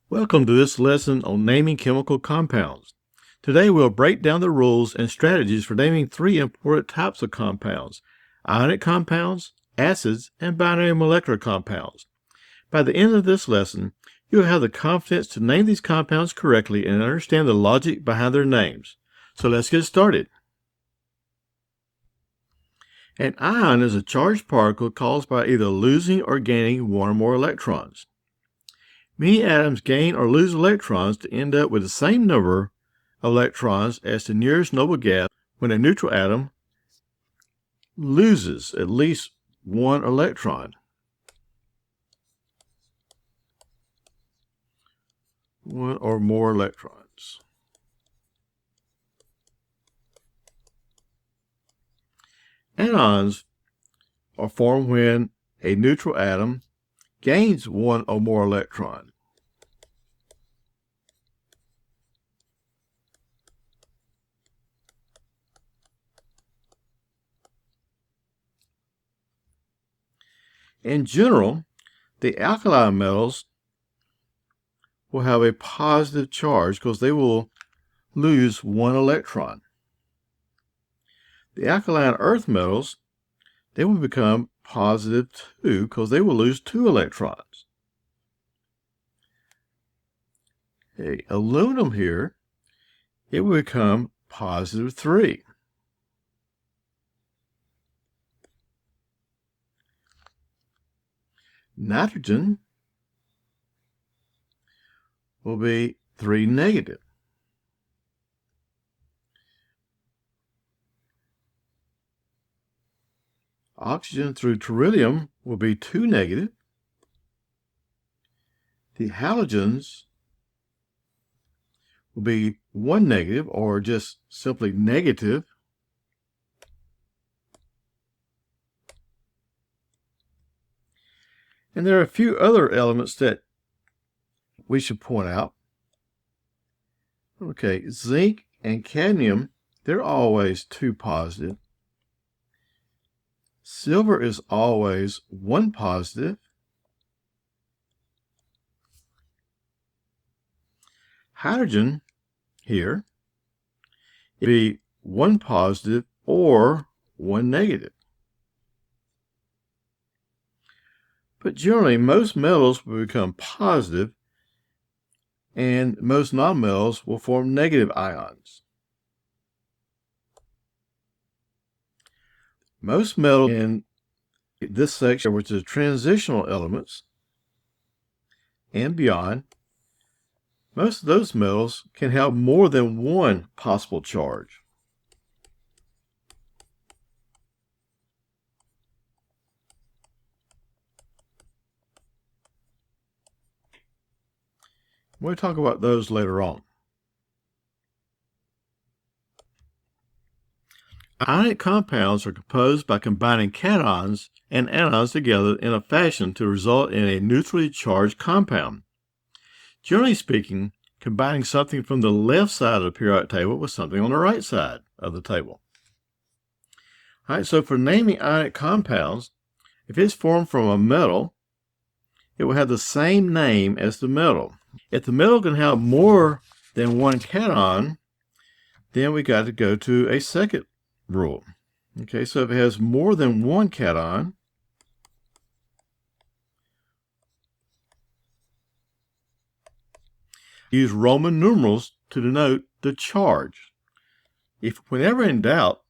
Welcome to this lesson on naming chemical compounds. Today we'll break down the rules and strategies for naming three important types of compounds: ionic compounds, acids, and binary molecular compounds. By the end of this lesson, you'll have the confidence to name these compounds correctly and understand the logic behind their names. So let's get started. An ion is a charged particle caused by either losing or gaining one or more electrons. Many atoms gain or lose electrons to end up with the same number of electrons as the nearest noble gas when a neutral atom loses at least one electron. One or more electrons. Anions are formed when a neutral atom gains one or more electrons. In general, the alkali metals will have a positive charge because they will lose one electron. The alkaline earth metals, they will become positive 2 because they will lose 2 electrons. Okay, aluminum here, it will become positive 3. Nitrogen will be 3 negative. Oxygen through beryllium will be 2 negative. The halogens will be 1 negative, or just simply negative. And there are a few other elements that we should point out. Okay, zinc and cadmium, they're always 2 positive. Silver is always 1 positive. Hydrogen here will be 1 positive or 1 negative. But generally, most metals will become positive, and most nonmetals will form negative ions. Most metals in this section, which is transitional elements and beyond, most of those metals can have more than one possible charge. We'll talk about those later on. Ionic compounds are composed by combining cations and anions together in a fashion to result in a neutrally charged compound. Generally speaking, combining something from the left side of the periodic table with something on the right side of the table. All right, so for naming ionic compounds, if it's formed from a metal, it will have the same name as the metal. If the metal can have more than one cation, then we got to go to a second rule. Okay, so if it has more than one cation, use Roman numerals to denote the charge. Whenever in doubt,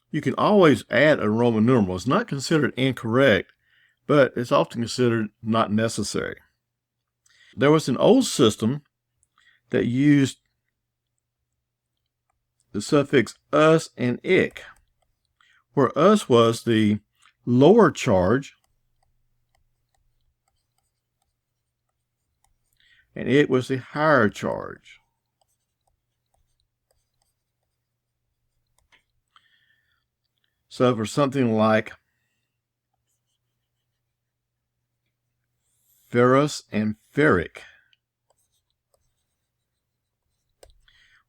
you can always add a Roman numeral. It's not considered incorrect, but it's often considered not necessary. There was an old system that used the suffix us and ic, where us was the lower charge and it was the higher charge. So for something like ferrous and ferric,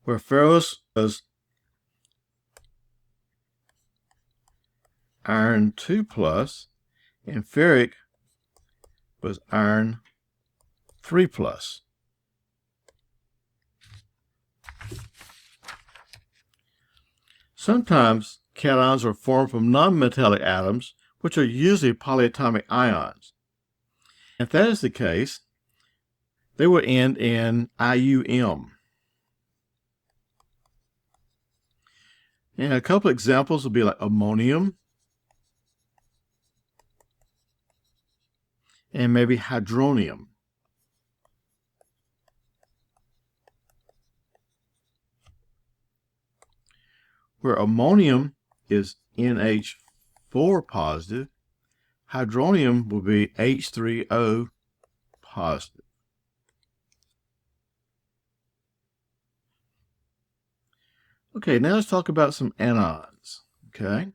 where ferrous was iron 2 plus and ferric was iron 3 plus. Sometimes cations are formed from nonmetallic atoms, which are usually polyatomic ions. If that is the case, they will end in IUM. And a couple examples would be like ammonium and maybe hydronium. Where ammonium is NH4 positive, hydronium will be H3O positive. Okay, now let's talk about some anions. Okay.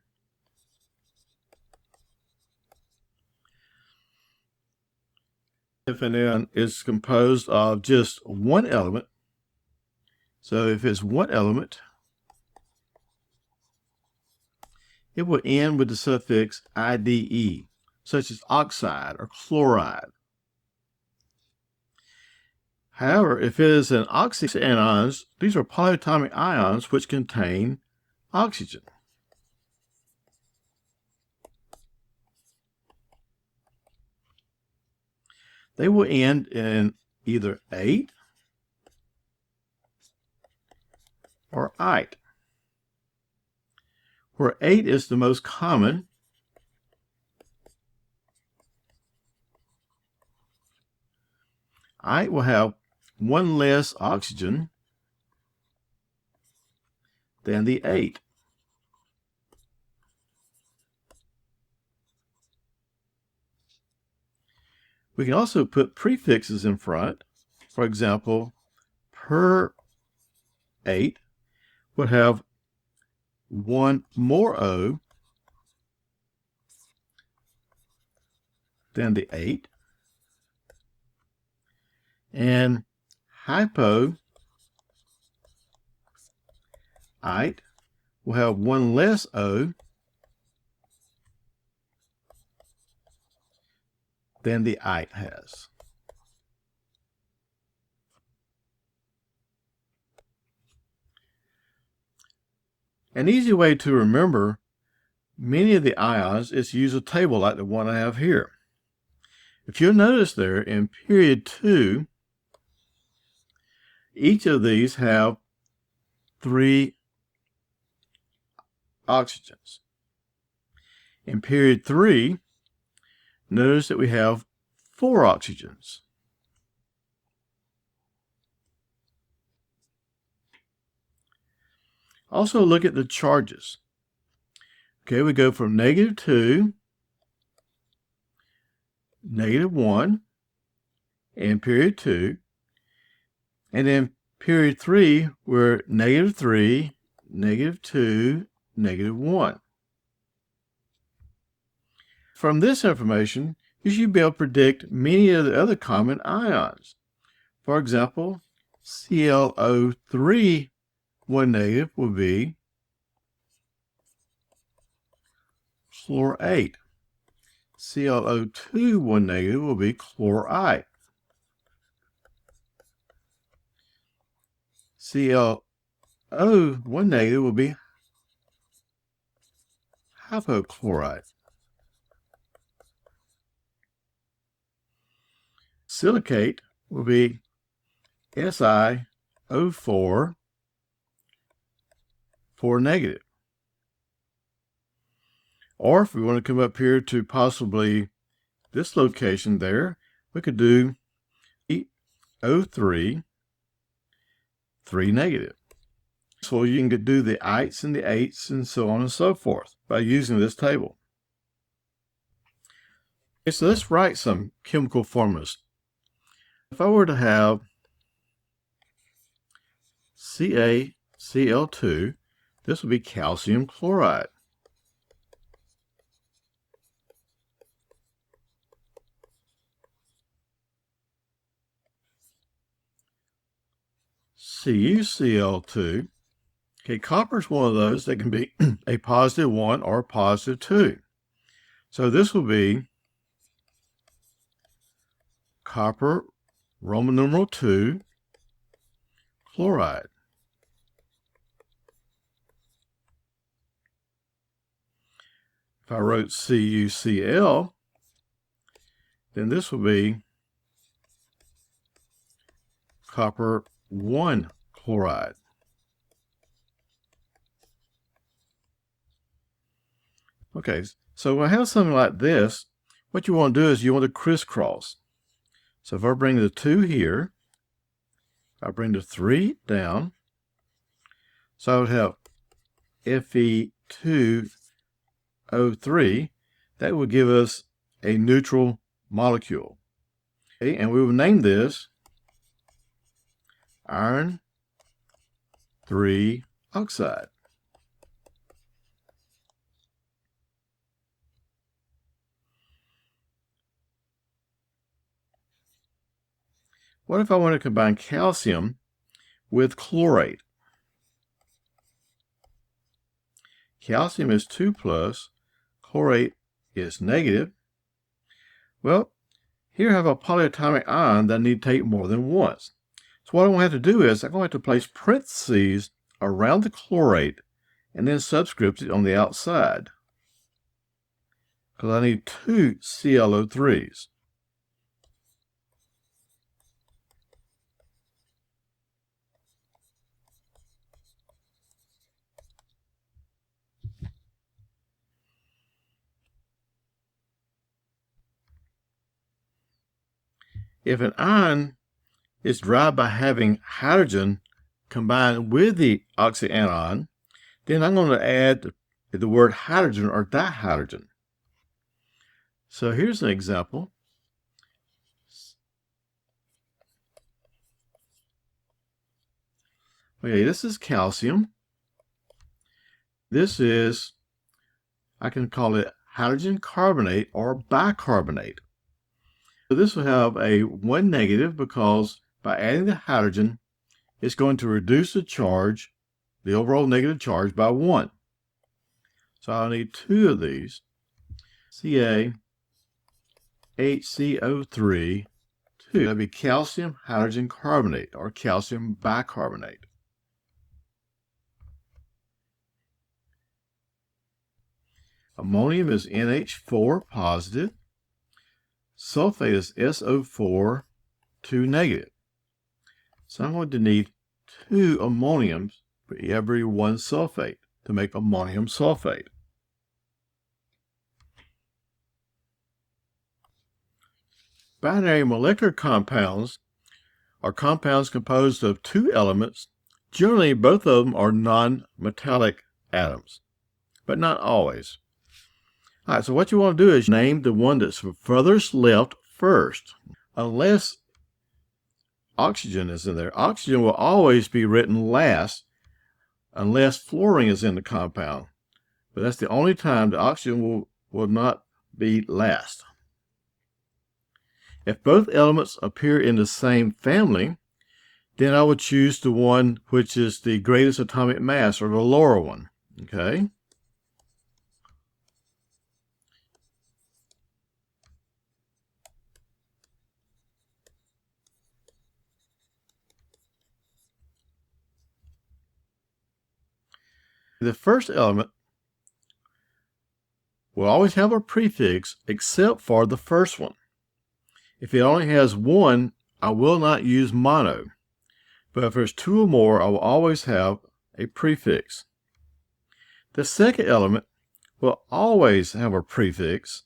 If an anion is composed of just one element, so if it's one element, it will end with the suffix IDE, such as oxide or chloride. However, if it is an oxyanions, these are polyatomic ions which contain oxygen. They will end in either ate or ite, where ate is the most common. Ite will have one less oxygen than the ate. We can also put prefixes in front. For example, per ate would have one more O than the ate, and hypo ite will have one less O than the ite has. An easy way to remember many of the ions is to use a table like the one I have here. If you'll notice there in period 2, each of these have 3 oxygens. In period 3, notice that we have 4 oxygens. Also look at the charges. Okay, we go from -2, -1 in period 2, and then period 3, we're -3, -2, -1. From this information, you should be able to predict many of the other common ions. For example, ClO3, one negative, will be chlorate. ClO2, one negative, will be chlorite. ClO, one negative, will be hypochlorite. Silicate will be SiO4, 4 negative. Or if we want to come up here to possibly this location there, we could do O3, 3 negative. So you can do the ites and the ates and so on and so forth by using this table. Okay, so let's write some chemical formulas. If I were to have CaCl2, this would be calcium chloride. CuCl2. Okay, copper is one of those that can be a +1 or a +2. So this will be copper, Roman numeral 2, chloride. I wrote CuCl, then this will be copper 1 chloride. Okay, so when I have something like this, what you want to do is you want to crisscross. So if I bring the 2 here, I bring the 3 down, so I would have Fe2O3. That would give us a neutral molecule. Okay, and we will name this iron 3 oxide. What if I want to combine calcium with chlorate? Calcium is 2 plus, chlorate is negative. Well, here I have a polyatomic ion that I need to take more than once. So what I'm going to have to do is I'm going to have to place parentheses around the chlorate and then subscript it on the outside, because I need 2 ClO3s. If an ion is derived by having hydrogen combined with the oxyanion, then I'm going to add the word hydrogen or dihydrogen. So here's an example. Okay, this is calcium. This is, I can call it hydrogen carbonate or bicarbonate. So this will have a 1 negative because by adding the hydrogen, it's going to reduce the charge, the overall negative charge, by 1. So I'll need 2 of these. CaHCO3, 2. That'll be calcium hydrogen carbonate or calcium bicarbonate. Ammonium is NH4 positive. Sulfate is SO4 2 negative. So I'm going to need 2 ammoniums for every 1 sulfate to make ammonium sulfate. Binary molecular compounds are compounds composed of 2 elements. Generally, both of them are non-metallic atoms, but not always. All right, so what you want to do is name the one that's furthest left first. Unless oxygen is in there, oxygen will always be written last unless fluorine is in the compound. But that's the only time the oxygen will not be last. If both elements appear in the same family, then I would choose the one which is the greatest atomic mass, or the lower one. Okay? The first element will always have a prefix except for the first one. If it only has 1, I will not use mono. But if there's 2 or more, I will always have a prefix. The second element will always have a prefix.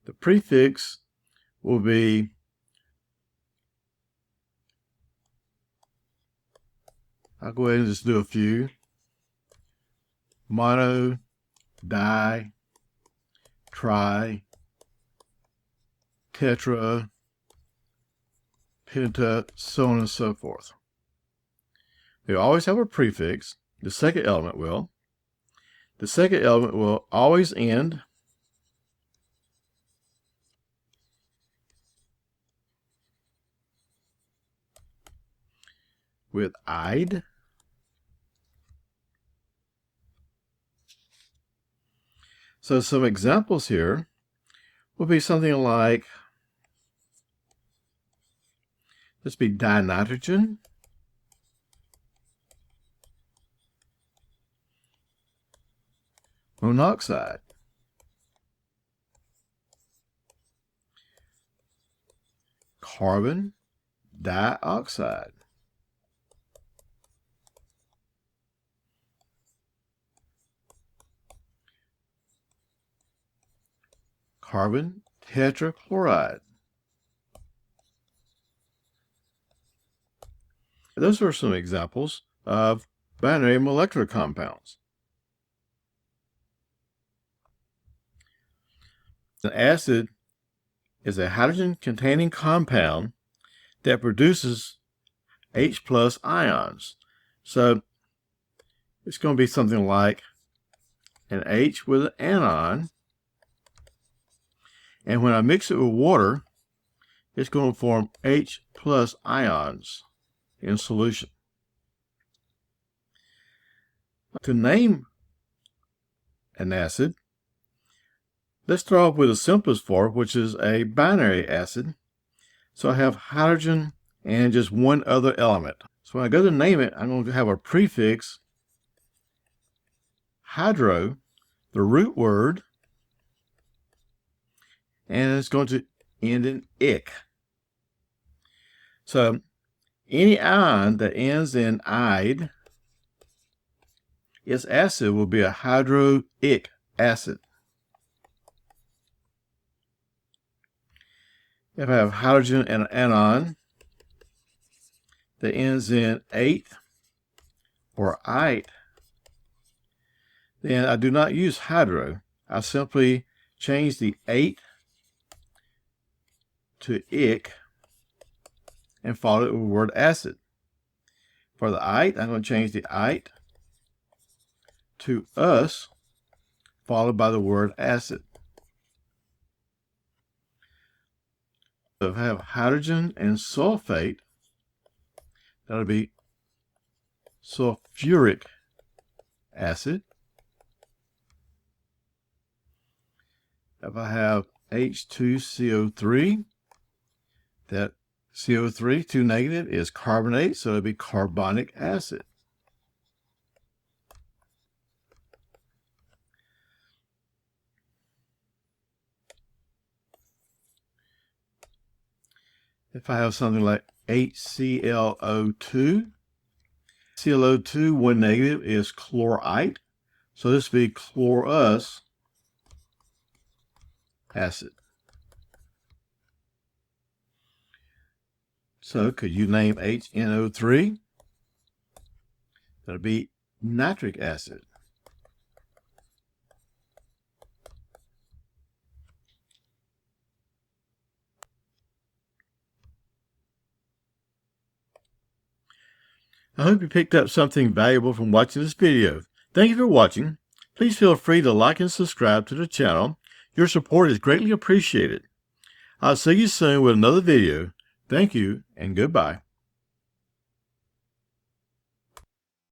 The prefix will be I'll go ahead and just do a few. Mono, di, tri, tetra, penta, so on and so forth. They always have a prefix. The second element will. The second element will always end with "ide." So some examples here will be something like This be dinitrogen. Monoxide. Carbon dioxide. Carbon tetrachloride. Those are some examples of binary molecular compounds. An acid is a hydrogen-containing compound that produces H plus ions. So it's going to be something like an H with an anion, and when I mix it with water, it's going to form H plus ions in solution. To name an acid, let's start off with the simplest form, which is a binary acid. So I have hydrogen and just one other element. So when I go to name it, I'm going to have a prefix hydro, the root word, and it's going to end in ic. So any ion that ends in ide, its acid will be a hydroic acid. If I have hydrogen and an anion that ends in ate or ite, then I do not use hydro. I simply change the ate to ic and follow it with the word acid. For the ite, I'm going to change the ite to us, followed by the word acid. If I have hydrogen and sulfate, that'll be sulfuric acid. If I have H2CO3, that CO3, 2 negative, is carbonate, so it'll be carbonic acid. If I have something like HClO2, ClO2, 1 negative, is chlorite, so this will be chlorous acid. So could you name HNO3? That'll be nitric acid. I hope you picked up something valuable from watching this video. Thank you for watching. Please feel free to like and subscribe to the channel. Your support is greatly appreciated. I'll see you soon with another video. Thank you and goodbye.